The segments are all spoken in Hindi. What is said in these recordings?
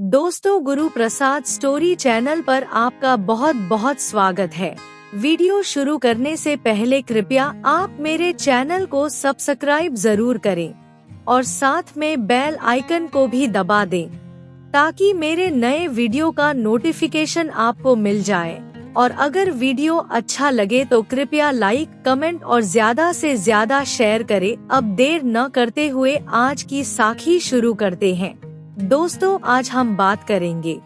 दोस्तों, गुरु प्रसाद स्टोरी चैनल पर आपका बहुत बहुत स्वागत है। वीडियो शुरू करने से पहले कृपया आप मेरे चैनल को सब्सक्राइब जरूर करें और साथ में बेल आइकन को भी दबा दें ताकि मेरे नए वीडियो का नोटिफिकेशन आपको मिल जाए। और अगर वीडियो अच्छा लगे तो कृपया लाइक, कमेंट और ज्यादा से ज्यादा शेयर करें। अब देर न करते हुए आज की साखी शुरू करते हैं। दोस्तों, आज हम बात करेंगे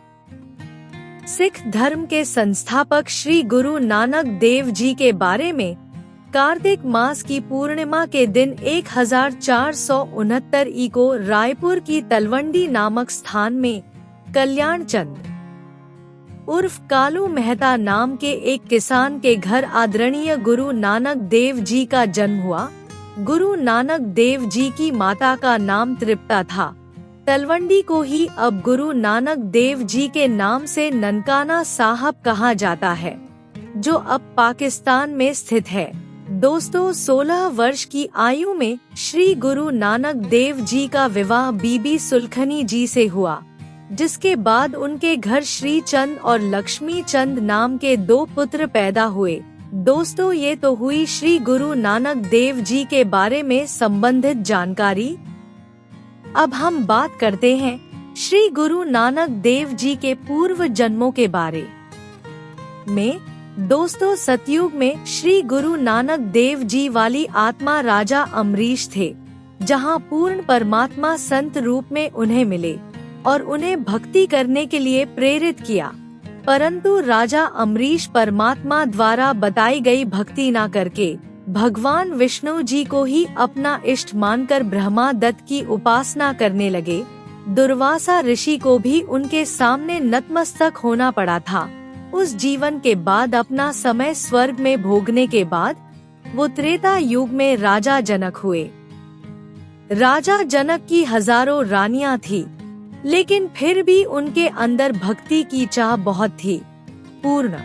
सिख धर्म के संस्थापक श्री गुरु नानक देव जी के बारे में। कार्तिक मास की पूर्णिमा के दिन 1469 ई को रायपुर की तलवंडी नामक स्थान में कल्याण चंद उर्फ कालू मेहता नाम के एक किसान के घर आदरणीय गुरु नानक देव जी का जन्म हुआ। गुरु नानक देव जी की माता का नाम तृप्ता था। तलवंडी को ही अब गुरु नानक देव जी के नाम से ननकाना साहब कहा जाता है, जो अब पाकिस्तान में स्थित है। दोस्तों, 16 वर्ष की आयु में श्री गुरु नानक देव जी का विवाह बीबी सुलखनी जी से हुआ, जिसके बाद उनके घर श्री चंद और लक्ष्मी चंद नाम के 2 पुत्र पैदा हुए। दोस्तों, ये तो हुई श्री गुरु नानक देव जी के बारे में संबंधित जानकारी। अब हम बात करते हैं श्री गुरु नानक देव जी के पूर्व जन्मों के बारे में। दोस्तों, सतयुग में श्री गुरु नानक देव जी वाली आत्मा राजा अम्बरीश थे, जहां पूर्ण परमात्मा संत रूप में उन्हें मिले और उन्हें भक्ति करने के लिए प्रेरित किया। परंतु राजा अम्बरीश परमात्मा द्वारा बताई गई भक्ति न करके भगवान विष्णु जी को ही अपना इष्ट मानकर ब्रह्मा दत्त की उपासना करने लगे। दुर्वासा ऋषि को भी उनके सामने नतमस्तक होना पड़ा था। उस जीवन के बाद अपना समय स्वर्ग में भोगने के बाद वो त्रेता युग में राजा जनक हुए। राजा जनक की हजारों रानियां थी, लेकिन फिर भी उनके अंदर भक्ति की चाह बहुत थी। पूर्ण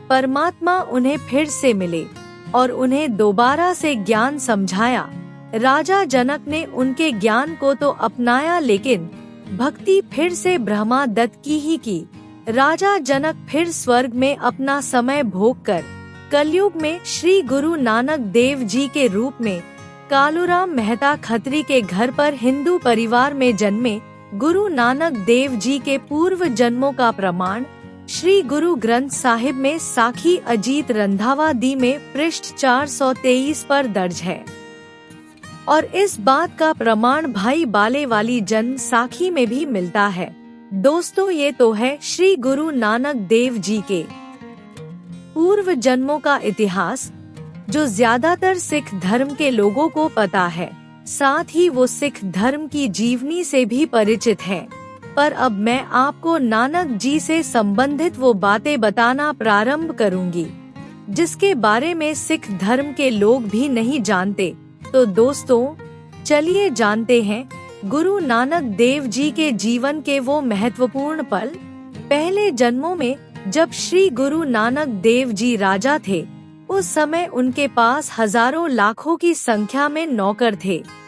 परमात्मा उन्हें फिर से मिले और उन्हें दोबारा से ज्ञान समझाया। राजा जनक ने उनके ज्ञान को तो अपनाया, लेकिन भक्ति फिर से ब्रह्मा दत्त की ही की। राजा जनक फिर स्वर्ग में अपना समय भोग कर कलयुग में श्री गुरु नानक देव जी के रूप में कालूराम मेहता खत्री के घर पर हिंदू परिवार में जन्मे। गुरु नानक देव जी के पूर्व जन्मों का प्रमाण श्री गुरु ग्रंथ साहिब में साखी अजीत रंधावा-दी में पृष्ठ 423 पर दर्ज है, और इस बात का प्रमाण भाई बाले वाली जन्म साखी में भी मिलता है। दोस्तों, ये तो है श्री गुरु नानक देव जी के पूर्व जन्मों का इतिहास, जो ज्यादातर सिख धर्म के लोगों को पता है। साथ ही वो सिख धर्म की जीवनी से भी परिचित हैं। पर अब मैं आपको नानक जी से संबंधित वो बातें बताना प्रारंभ करूंगी जिसके बारे में सिख धर्म के लोग भी नहीं जानते। तो दोस्तों, चलिए जानते हैं गुरु नानक देव जी के जीवन के वो महत्वपूर्ण पल। पहले जन्मों में जब श्री गुरु नानक देव जी राजा थे, उस समय उनके पास हजारों लाखों की संख्या में नौकर थे,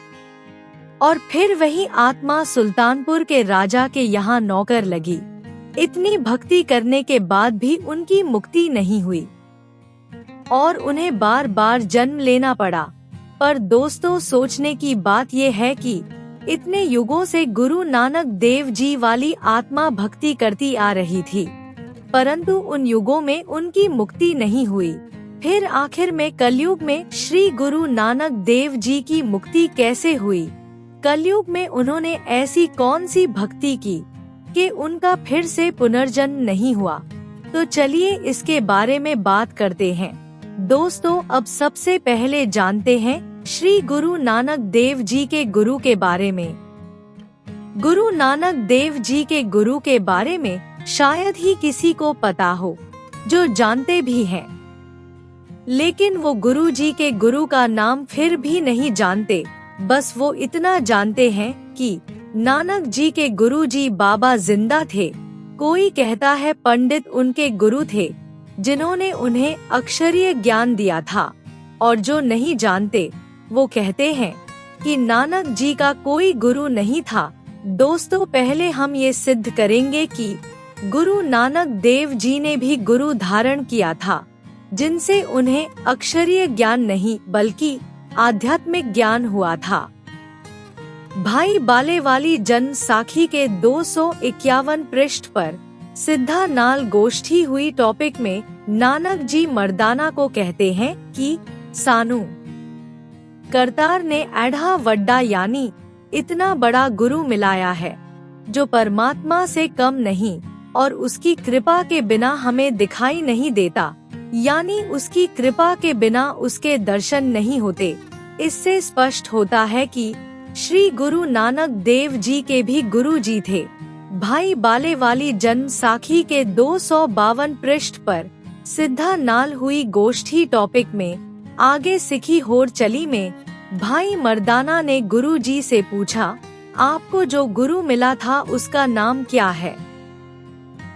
और फिर वही आत्मा सुल्तानपुर के राजा के यहाँ नौकर लगी। इतनी भक्ति करने के बाद भी उनकी मुक्ति नहीं हुई और उन्हें बार बार जन्म लेना पड़ा। पर दोस्तों, सोचने की बात ये है कि इतने युगों से गुरु नानक देव जी वाली आत्मा भक्ति करती आ रही थी, परंतु उन युगों में उनकी मुक्ति नहीं हुई। फिर आखिर में कलयुग में श्री गुरु नानक देव जी की मुक्ति कैसे हुई? कलयुग में उन्होंने ऐसी कौन सी भक्ति की कि उनका फिर से पुनर्जन्म नहीं हुआ? तो चलिए इसके बारे में बात करते हैं। दोस्तों, अब सबसे पहले जानते हैं श्री गुरु नानक देव जी के गुरु के बारे में। गुरु नानक देव जी के गुरु के बारे में शायद ही किसी को पता हो, जो जानते भी हैं, लेकिन वो गुरु जी के गुरु का नाम फिर भी नहीं जानते। बस वो इतना जानते हैं कि नानक जी के गुरु जी बाबा जिंदा थे। कोई कहता है पंडित उनके गुरु थे, जिन्होंने उन्हें अक्षरीय ज्ञान दिया था, और जो नहीं जानते वो कहते हैं कि नानक जी का कोई गुरु नहीं था, दोस्तों, पहले हम ये सिद्ध करेंगे कि गुरु नानक देव जी ने भी गुरु धारण किया था, जिनसे उन्हें अक्षरीय ज्ञान नहीं बल्कि आध्यात्मिक ज्ञान हुआ था। भाई बालेवाली जन्म साखी के 251 पृष्ठ पर सिद्धा नाल गोष्ठी हुई टॉपिक में नानक जी मर्दाना को कहते हैं कि सानू करतार ने एढ़ा वड्डा यानी इतना बड़ा गुरु मिलाया है, जो परमात्मा से कम नहीं और उसकी कृपा के बिना हमें दिखाई नहीं देता, यानी उसकी कृपा के बिना उसके दर्शन नहीं होते। इससे स्पष्ट होता है कि श्री गुरु नानक देव जी के भी गुरु जी थे। भाई बालेवाली जन्म साखी के 252 पृष्ठ पर सिद्धा नाल हुई गोष्ठी टॉपिक में आगे सिखी होर चली में भाई मर्दाना ने गुरु जी से पूछा, आपको जो गुरु मिला था उसका नाम क्या है?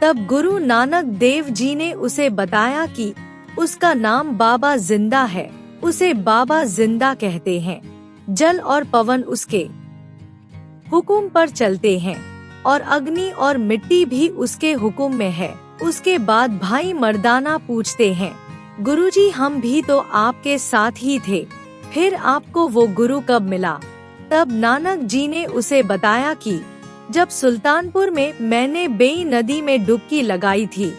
तब गुरु नानक देव जी ने उसे बताया कि उसका नाम बाबा जिंदा है, उसे बाबा जिंदा कहते हैं। जल और पवन उसके हुक्म पर चलते हैं और अग्नि और मिट्टी भी उसके हुक्म में है। उसके बाद भाई मर्दाना पूछते हैं, गुरुजी हम भी तो आपके साथ ही थे, फिर आपको वो गुरु कब मिला? तब नानक जी ने उसे बताया कि जब सुल्तानपुर में मैंने बेई नदी में डुबकी लगाई थी,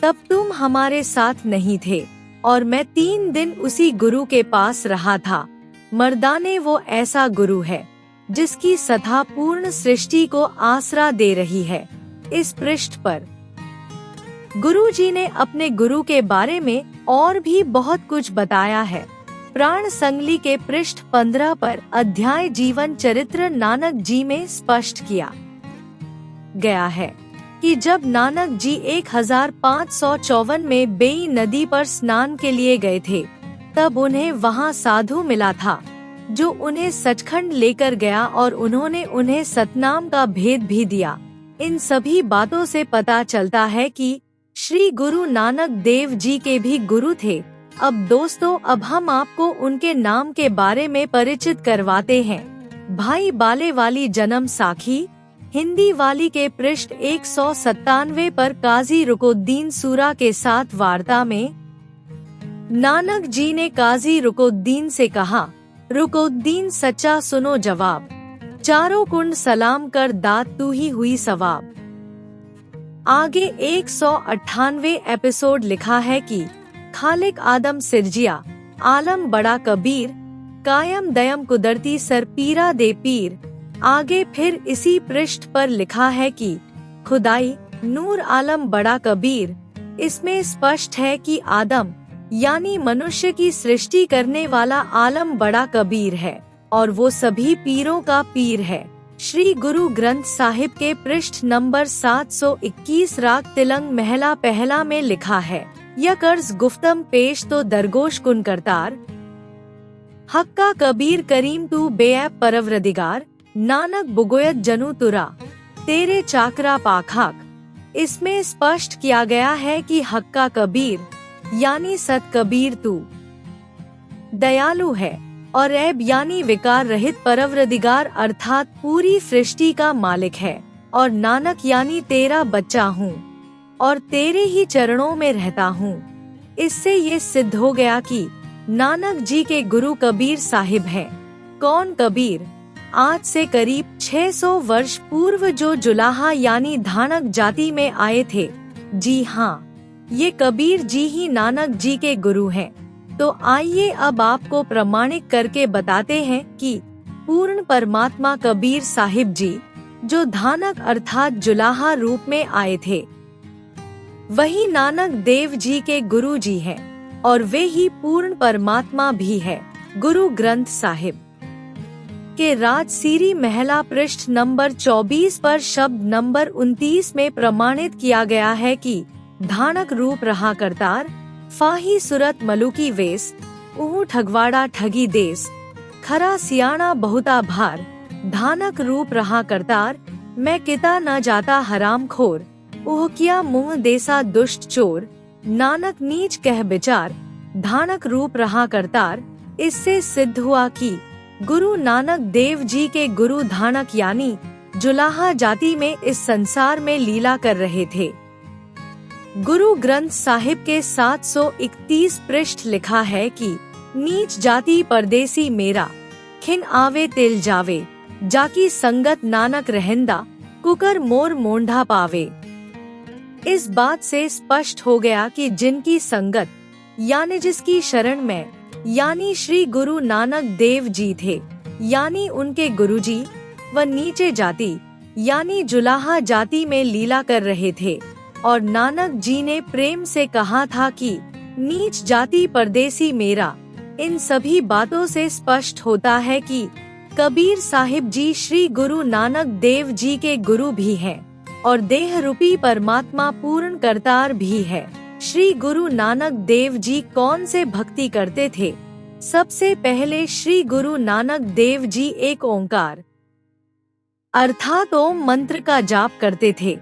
तब तुम हमारे साथ नहीं थे और मैं 3 दिन उसी गुरु के पास रहा था। मर्दाने वो ऐसा गुरु है जिसकी सथा पूर्ण सृष्टि को आसरा दे रही है। इस पृष्ठ पर गुरु जी ने अपने गुरु के बारे में और भी बहुत कुछ बताया है। प्राण संगली के पृष्ठ 15 पर अध्याय जीवन चरित्र नानक जी में स्पष्ट किया गया है कि जब नानक जी 1554 में बेई नदी पर स्नान के लिए गए थे, तब उन्हें वहां साधु मिला था जो उन्हें सचखंड लेकर गया और उन्होंने उन्हें सतनाम का भेद भी दिया। इन सभी बातों से पता चलता है कि श्री गुरु नानक देव जी के भी गुरु थे। अब दोस्तों, अब हम आपको उनके नाम के बारे में परिचित करवाते हैं। भाई बालेवाली जन्म साखी हिंदी वाली के पृष्ठ 197 पर काजी रुकुद्दीन सूरा के साथ वार्ता में नानक जी ने काजी रुकुद्दीन से कहा, रुकुद्दीन सच्चा सुनो जवाब, चारों कुंड सलाम कर दात तू ही हुई सवाब। आगे 198 एपिसोड लिखा है कि खालिक आदम सिरजिया, आलम बड़ा कबीर, कायम दयम कुदरती सर पीरा दे पीर। आगे फिर इसी पृष्ठ पर लिखा है कि खुदाई नूर आलम बड़ा कबीर। इसमें स्पष्ट है कि आदम यानी मनुष्य की सृष्टि करने वाला आलम बड़ा कबीर है और वो सभी पीरों का पीर है। श्री गुरु ग्रंथ साहिब के पृष्ठ नंबर 721 राग तिलंग महला पहला में लिखा है, यह कर्ज गुफ्तम पेश तो दरगोश कुन करतार, हक्का कबीर करीम तू बेऐब परवरदिगार, नानक बुगोयत जनु तुरा तेरे चाकरा पाखाक। इसमें स्पष्ट किया गया है कि हक्का कबीर यानी सत कबीर तू दयालु है और ऐब यानी विकार रहित परवरदिगार अर्थात पूरी सृष्टि का मालिक है, और नानक यानी तेरा बच्चा हूँ और तेरे ही चरणों में रहता हूँ। इससे ये सिद्ध हो गया कि नानक जी के गुरु कबीर साहिब हैं। कौन कबीर? आज से करीब 600 वर्ष पूर्व जो जुलाहा यानी धानक जाति में आए थे। जी हाँ, ये कबीर जी ही नानक जी के गुरु हैं। तो आइए अब आपको प्रमाणित करके बताते हैं कि पूर्ण परमात्मा कबीर साहिब जी जो धानक अर्थात जुलाहा रूप में आए थे, वही नानक देव जी के गुरु जी हैं और वे ही पूर्ण परमात्मा भी है। गुरु ग्रंथ साहिब के राजसीरी महला पृष्ठ नंबर 24 पर शब्द नंबर 29 में प्रमाणित किया गया है कि धानक रूप रहा करतार, फाही सुरत मलुकी वेश, ऊह ठगवाड़ा ठगी देश, खरा सियाणा बहुता भार, धानक रूप रहा करतार, मैं किता न जाता हराम खोर, ऊह किया मुँह देसा दुष्ट चोर, नानक नीच कह विचार, धानक रूप रहा करतार। इससे सिद्ध हुआ कि गुरु नानक देव जी के गुरु धानक यानी जुलाहा जाति में इस संसार में लीला कर रहे थे। गुरु ग्रंथ साहिब के 731 पृष्ठ लिखा है कि नीच जाति परदेसी मेरा, खिन आवे तिल जावे, जाकी संगत नानक रहंदा, कुकर मोर मोंढा पावे। इस बात से स्पष्ट हो गया कि जिनकी संगत यानी जिसकी शरण में यानी श्री गुरु नानक देव जी थे, यानी उनके गुरुजी, व नीचे जाति यानी जुलाहा जाति में लीला कर रहे थे। और नानक जी ने प्रेम से कहा था कि नीच जाति परदेसी मेरा। इन सभी बातों से स्पष्ट होता है कि कबीर साहिब जी श्री गुरु नानक देव जी के गुरु भी हैं और देह रूपी परमात्मा पूर्ण करतार भी है। श्री गुरु नानक देव जी कौन से भक्ति करते थे? सबसे पहले श्री गुरु नानक देव जी एक ओंकार अर्थात ओम मंत्र का जाप करते थे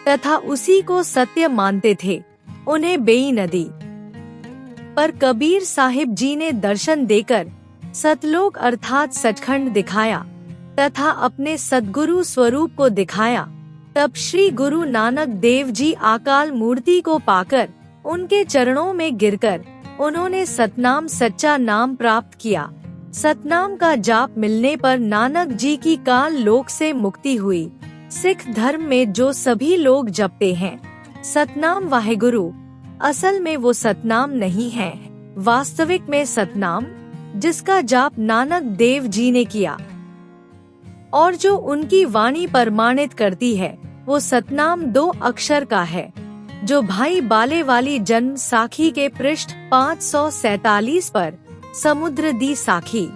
तथा उसी को सत्य मानते थे। उन्हें बेई नदी पर कबीर साहिब जी ने दर्शन देकर सतलोक अर्थात सचखंड दिखाया तथा अपने सद्गुरु स्वरूप को दिखाया। तब श्री गुरु नानक देव जी अकाल मूर्ति को पाकर उनके चरणों में गिरकर उन्होंने सतनाम सच्चा नाम प्राप्त किया। सतनाम का जाप मिलने पर नानक जी की काल लोक से मुक्ति हुई। सिख धर्म में जो सभी लोग जपते हैं सतनाम वाहेगुरु, असल में वो सतनाम नहीं है, वास्तविक में सतनाम जिसका जाप नानक देव जी ने किया और जो उनकी वाणी प्रमाणित करती है, वो सतनाम 2 अक्षर का है, जो भाई बाले वाली जन्म साखी के पृष्ठ 547 पर समुद्र दी साखी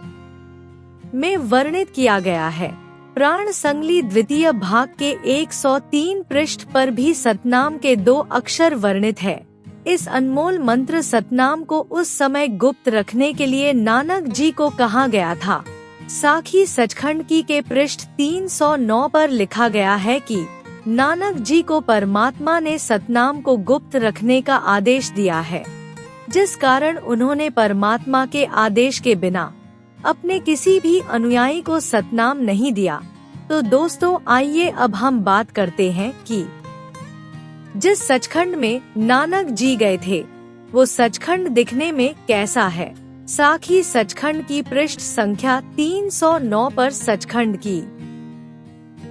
में वर्णित किया गया है। प्राण संगली द्वितीय भाग के 103 पृष्ठ पर भी सतनाम के 2 अक्षर वर्णित है। इस अनमोल मंत्र सतनाम को उस समय गुप्त रखने के लिए नानक जी को कहा गया था। साखी सचखंड की के पृष्ठ 309 पर लिखा गया है कि नानक जी को परमात्मा ने सतनाम को गुप्त रखने का आदेश दिया है, जिस कारण उन्होंने परमात्मा के आदेश के बिना अपने किसी भी अनुयायी को सतनाम नहीं दिया। तो दोस्तों आइए अब हम बात करते हैं कि जिस सचखंड में नानक जी गए थे वो सचखंड दिखने में कैसा है। साखी सचखंड की पृष्ठ संख्या 309 पर सचखंड की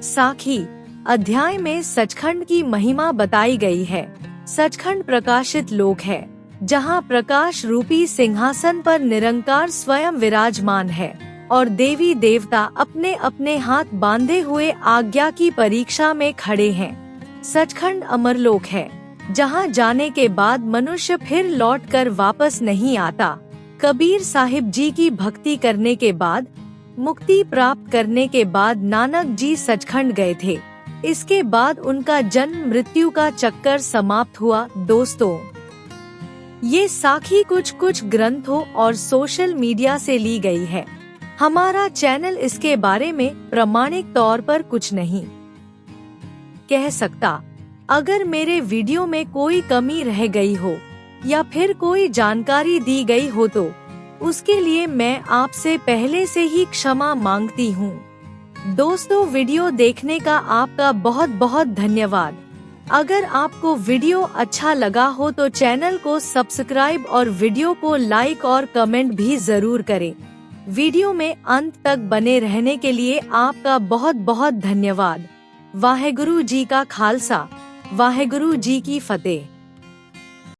साखी अध्याय में सचखंड की महिमा बताई गई है। सचखंड प्रकाशित लोक है, जहाँ प्रकाश रूपी सिंहासन पर निरंकार स्वयं विराजमान है और देवी देवता अपने अपने हाथ बांधे हुए आज्ञा की परीक्षा में खड़े हैं। सचखंड अमरलोक है, जहाँ जाने के बाद मनुष्य फिर लौटकर वापस नहीं आता। कबीर साहिब जी की भक्ति करने के बाद, मुक्ति प्राप्त करने के बाद नानक जी सचखंड गए थे। इसके बाद उनका जन्म मृत्यु का चक्कर समाप्त हुआ। दोस्तों ये साखी कुछ ग्रंथों और सोशल मीडिया से ली गई है। हमारा चैनल इसके बारे में प्रामाणिक तौर पर कुछ नहीं कह सकता। अगर मेरे वीडियो में कोई कमी रह गई हो या फिर कोई जानकारी दी गई हो तो उसके लिए मैं आपसे पहले से ही क्षमा मांगती हूँ। दोस्तों वीडियो देखने का आपका बहुत बहुत धन्यवाद। अगर आपको वीडियो अच्छा लगा हो तो चैनल को सब्सक्राइब और वीडियो को लाइक और कमेंट भी जरूर करें। वीडियो में अंत तक बने रहने के लिए आपका बहुत बहुत धन्यवाद। वाहेगुरु जी का खालसा, वाहेगुरु जी की फतेह।